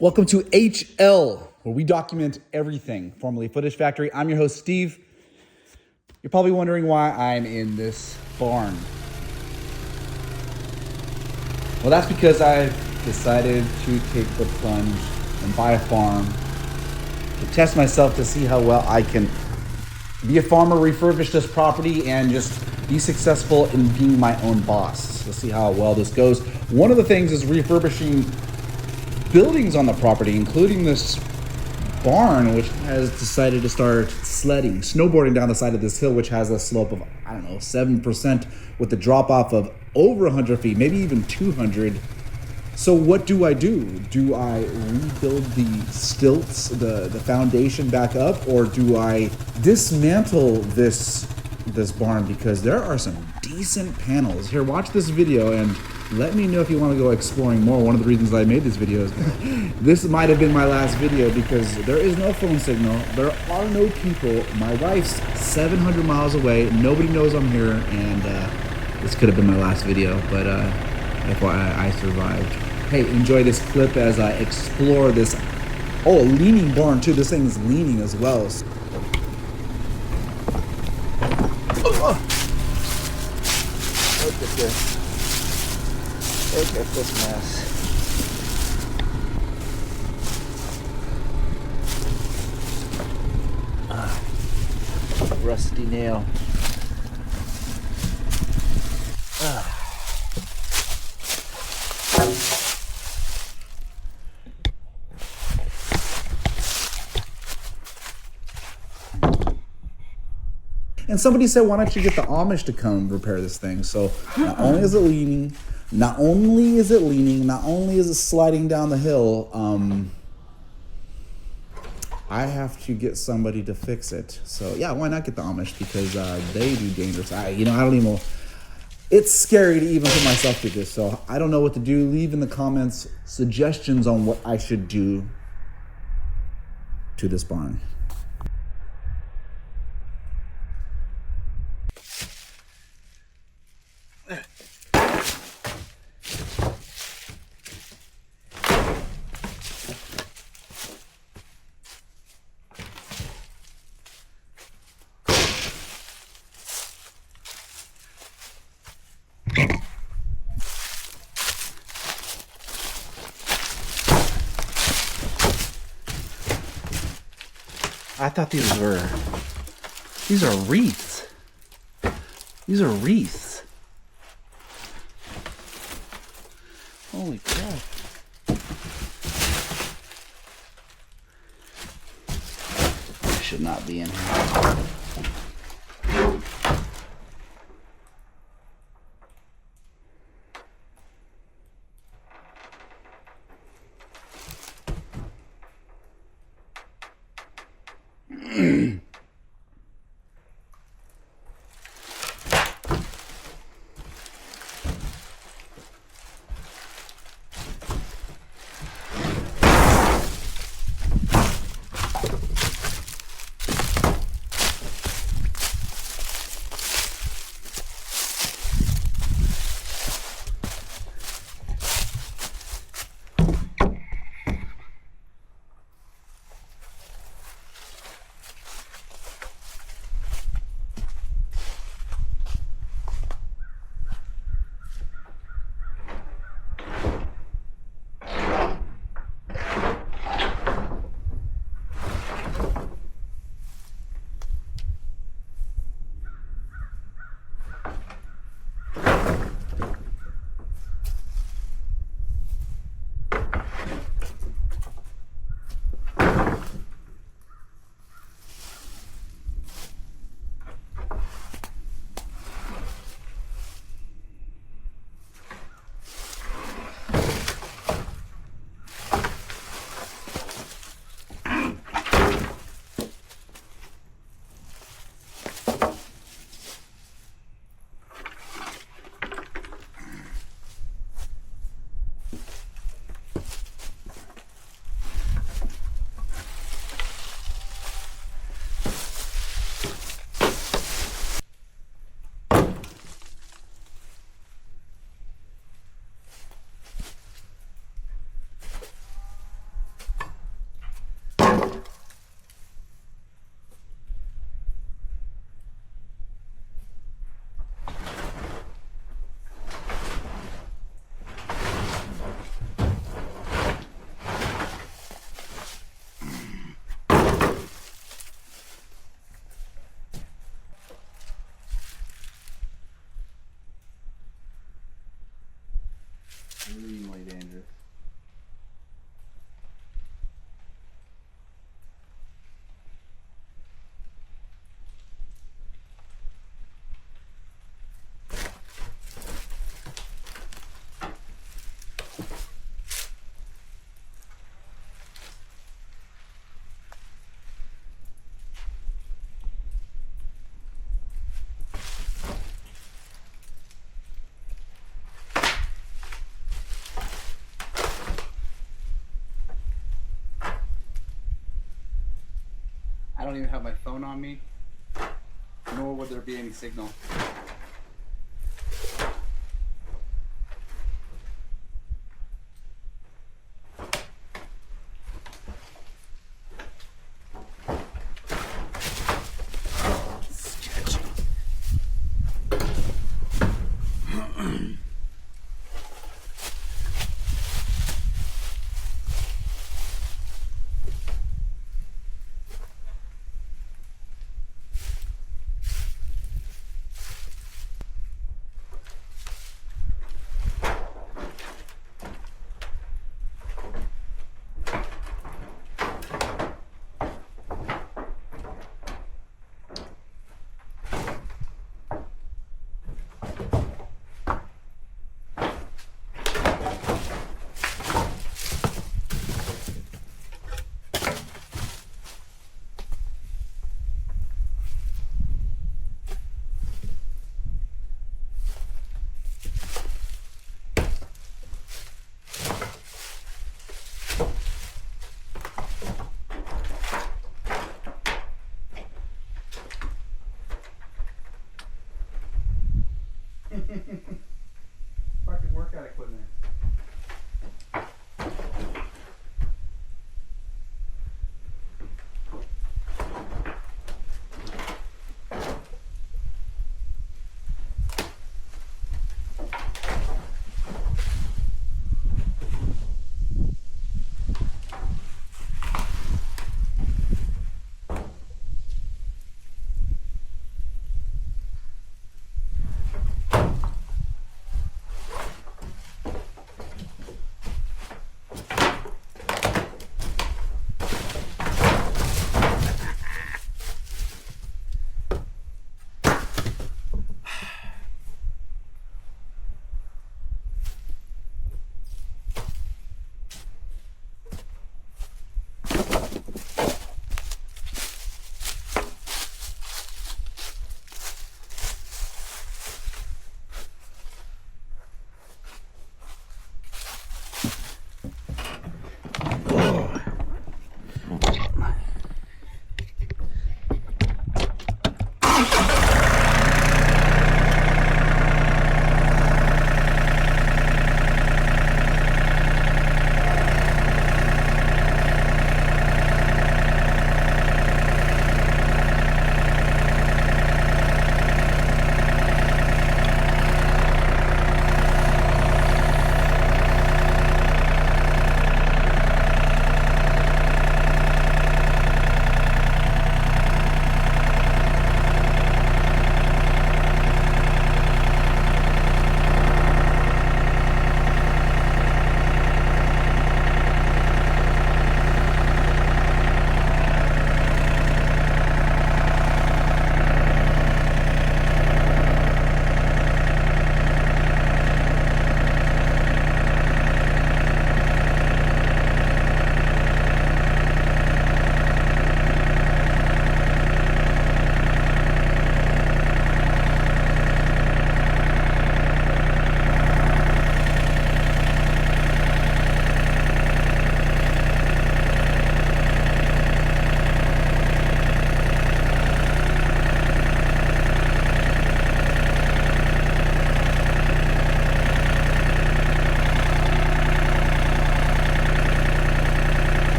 Welcome to HL, where we document everything, formerly Footage Factory. I'm your host, Steve. You're probably wondering why I'm in this barn. Well, that's because I've decided to take the plunge and buy a farm to test myself to see how well I can be a farmer, refurbish this property, and just be successful in being my own boss. We'll see how well this goes. One of the things is refurbishing buildings on the property, including this barn, which has decided to start sledding, snowboarding down the side of this hill, which has a slope of, 7% with a drop off of over 100 feet, maybe even 200. So what do? Do I rebuild the stilts, the foundation back up, or do I dismantle this barn? Because there are some decent panels. Here, watch this video and let me know if you want to go exploring more. One of the reasons I made this video is this might have been my last video because there is no phone signal. There are no people. My wife's 700 miles away. Nobody knows I'm here, and this could have been my last video, but FYI, I survived. Hey, enjoy this clip as I explore this. Oh, a leaning barn too. This thing is leaning as well. Look at this. Look at this mess. Rusty nail. And somebody said, why don't you get the Amish to come repair this thing? So not only is it leaning, not only is it sliding down the hill, I have to get somebody to fix it. So yeah, why not get the Amish? Because they do dangerous. I don't even. It's scary to even put myself through this. So I don't know what to do. Leave in the comments suggestions on what I should do to this barn. I thought these are wreaths. These are wreaths. Holy crap. I should not be in here. don't even have my phone on me, nor would there be any signal.